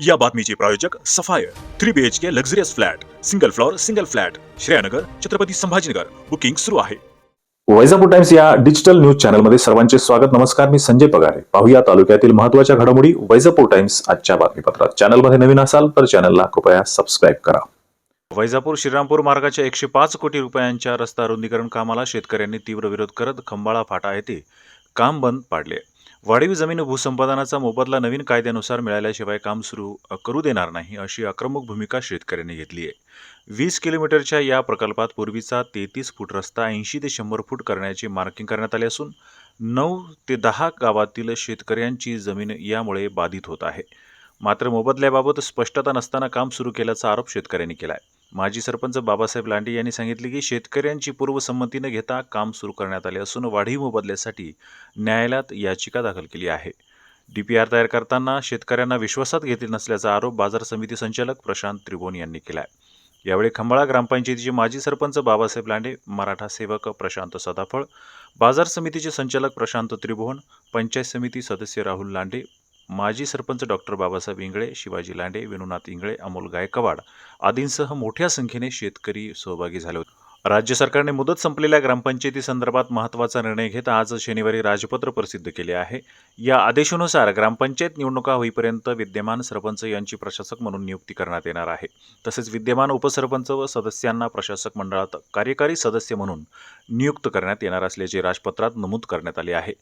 या बातमीचे प्रायोजक sapphire 3 BHK luxurious flat single floor single flat Shreyanagar Chhatrapati Sambhajinagar booking सुरू आहे. वैजापूर टाइम्स या डिजिटल न्यूज चॅनलमध्ये सर्वांचे स्वागत. नमस्कार, मी संजय पगारे. पाहूया तालुक्यातील महत्त्वाच्या घडामोडी वैजापूर टाइम्स आजच्या बातमीपत्रात. चॅनलमध्ये नवीन असाल तर चॅनलला कृपया सबस्क्राईब करा. वैजापूर श्रीरामपूर मार्गाच्या 105 कोटी रुपयांच्या रस्ता रुंदीकरण कामाला शेतकऱ्यांनी तीव्र विरोध करत खंबाळा फाटा येथे काम बंद पाडले. वाढीव जमीन भूसंपादनाचा मोबदला नवीन कायद्यानुसार मिळाल्याशिवाय काम सुरू करू देणार नाही अशी आक्रमक भूमिका शेतकऱ्यांनी घेतली आहे. 20 किलोमीटरच्या या प्रकल्पात पूर्वीचा 33 फूट रस्ता 80 ते 100 फूट करण्याची मार्किंग करण्यात आली असून 9 ते 10 गावातील शेतकऱ्यांची जमीन यामुळे बाधित होत आहे. मात्र मोबदल्याबाबत स्पष्टता नसताना काम सुरू केल्याचा आरोप शेतकऱ्यांनी केला आहे. माजी सरपंच बाबासाहेब लांडे यांनी सांगितले की शेतकऱ्यांची पूर्वसंमती न घेता काम सुरू करण्यात आले असून वाढीव मोबदल्यासाठी न्यायालयात याचिका दाखल केली आहे. DPR तयार करताना शेतकऱ्यांना विश्वासात घेतले नसल्याचा आरोप बाजार समिती संचालक प्रशांत त्रिभुवन यांनी केला आहे. यावेळी खंबाळा ग्रामपंचायतीचे माजी सरपंच बाबासाहेब लांडे, मराठा सेवक प्रशांत सदाफळ, बाजार समितीचे संचालक प्रशांत त्रिभुवन, पंचायत समिती सदस्य राहुल लांडे, माजी सरपंच डॉक्टर बाबासाहेब इंगळे, शिवाजी लांडे, विनोनाथ इंगळे, अमोल गायकवाड आदींसह मोठ्या संख्येने शेतकरी सहभागी झाले होते. राज्य सरकारने मुदत संपलेल्या ग्रामपंचायतीसंदर्भात महत्त्वाचा निर्णय घेत आज शनिवारी राजपत्र प्रसिद्ध केले आहे. या आदेशानुसार ग्रामपंचायत निवडणुका होईपर्यंत विद्यमान सरपंच यांची प्रशासक म्हणून नियुक्ती करण्यात येणार आहे. तसेच विद्यमान उपसरपंच व सदस्यांना प्रशासक मंडळात कार्यकारी सदस्य म्हणून नियुक्त करण्यात येणार असल्याचे राजपत्रात नमूद करण्यात आले आहे.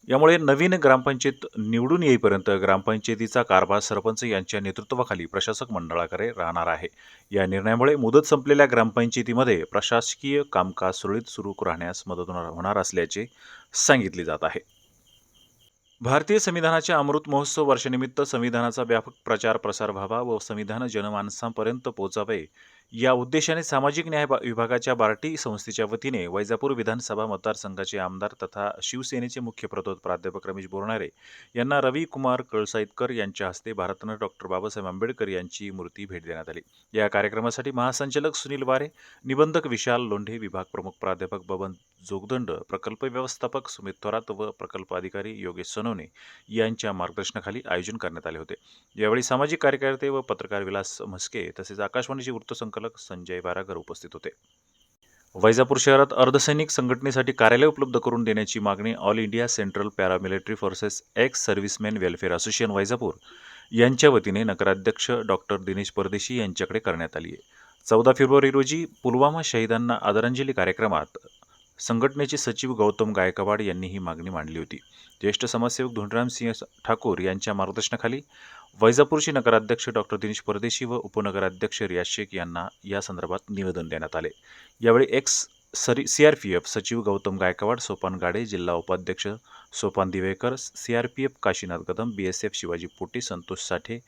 यामुळे नवीन ग्रामपंचायत निवडून येईपर्यंत ग्रामपंचायतीचा कारभार सरपंच यांच्या नेतृत्वाखाली प्रशासक मंडळाकडे राहणार आहे. या निर्णयामुळे मुदत संपलेल्या ग्रामपंचायतीमध्ये प्रशासकीय कामकाज सुरळीत सुरू राहण्यास मदत होणार असल्याचे सांगितले जात आहे. भारतीय संविधानाच्या अमृत महोत्सव वर्षानिमित्त संविधानाचा व्यापक प्रचार प्रसार व्हावा व संविधान जनमानसांपर्यंत पोहोचावे या उद्देशाने सामाजिक न्याय विभागाच्या बार्टी संस्थेच्या वतीने वैजापूर विधानसभा मतदारसंघाचे आमदार तथा शिवसेनेचे मुख्य प्रतोद प्राध्यापक रमेश बोरनारे यांना रवी कुमार कळसाईतकर यांच्या हस्ते भारतरत्न डॉक्टर बाबासाहेब आंबेडकर यांची मूर्ती भेट देण्यात आली. या कार्यक्रमासाठी महासंचालक सुनील वारे, निबंधक विशाल लोंढे, विभाग प्रमुख प्राध्यापक बबन जोगदंड, प्रकल्प व्यवस्थापक सुमित थोरात व प्रकल्प अधिकारी योगेश सोनवणे यांच्या मार्गदर्शनाखाली आयोजन करण्यात आले होते. यावेळी सामाजिक कार्यकर्ते व पत्रकार विलास म्हस्के तसेच आकाशवाणीचे वृत्तसंकलक संजय वारागर उपस्थित होते. वैजापूर शहरात अर्धसैनिक संघटनेसाठी कार्यालय उपलब्ध करून देण्याची मागणी all India central paramilitary forces ex serviceman welfare association Vaijapur यांच्या वतीने नगराध्यक्ष डॉक्टर दिनेश परदेशी यांच्याकडे करण्यात आली आहे. 14 फेब्रुवारी रोजी पुलवामा शहीदांना आदरांजली कार्यक्रमात संघटनेचे सचिव गौतम गायकवाड यांनी ही मागणी मांडली होती. ज्येष्ठ समाजसेवक धोंडराम सिंह ठाकूर यांच्या मार्गदर्शनाखाली वैजापूरचे नगराध्यक्ष डॉक्टर दिनेश परदेशी व उपनगराध्यक्ष रियाज शेख यांना या संदर्भात निवेदन देण्यात आले. यावेळी एक्स CRPF सचिव गौतम गायकवाड, सोपान गाडे, जिल्हा उपाध्यक्ष सोपान दिवेकर, CRPF काशीनाथ कदम, BSF शिवाजी पोटे, संतोष साठे,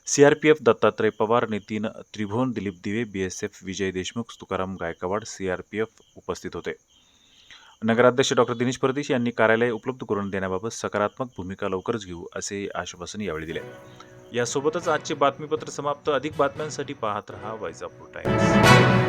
CRPF दत्तात्रय पवार, नितीन त्रिभुवन, दिलीप दिवे, BSF विजय देशमुख, तुकाराम गायकवाड, CRPF उपस्थित होते. नगराध्यक्ष डॉक्टर दिनेश परदेशी यांनी कार्यालय उपलब्ध करून देण्याबाबत सकारात्मक भूमिका लवकरच घेऊ असे आश्वासन यावेळी दिले. यासोबतच आजचे बातमीपत्र समाप्त. अधिक बातम्यांसाठी पाहत रहा वैजापूर टाइम्स.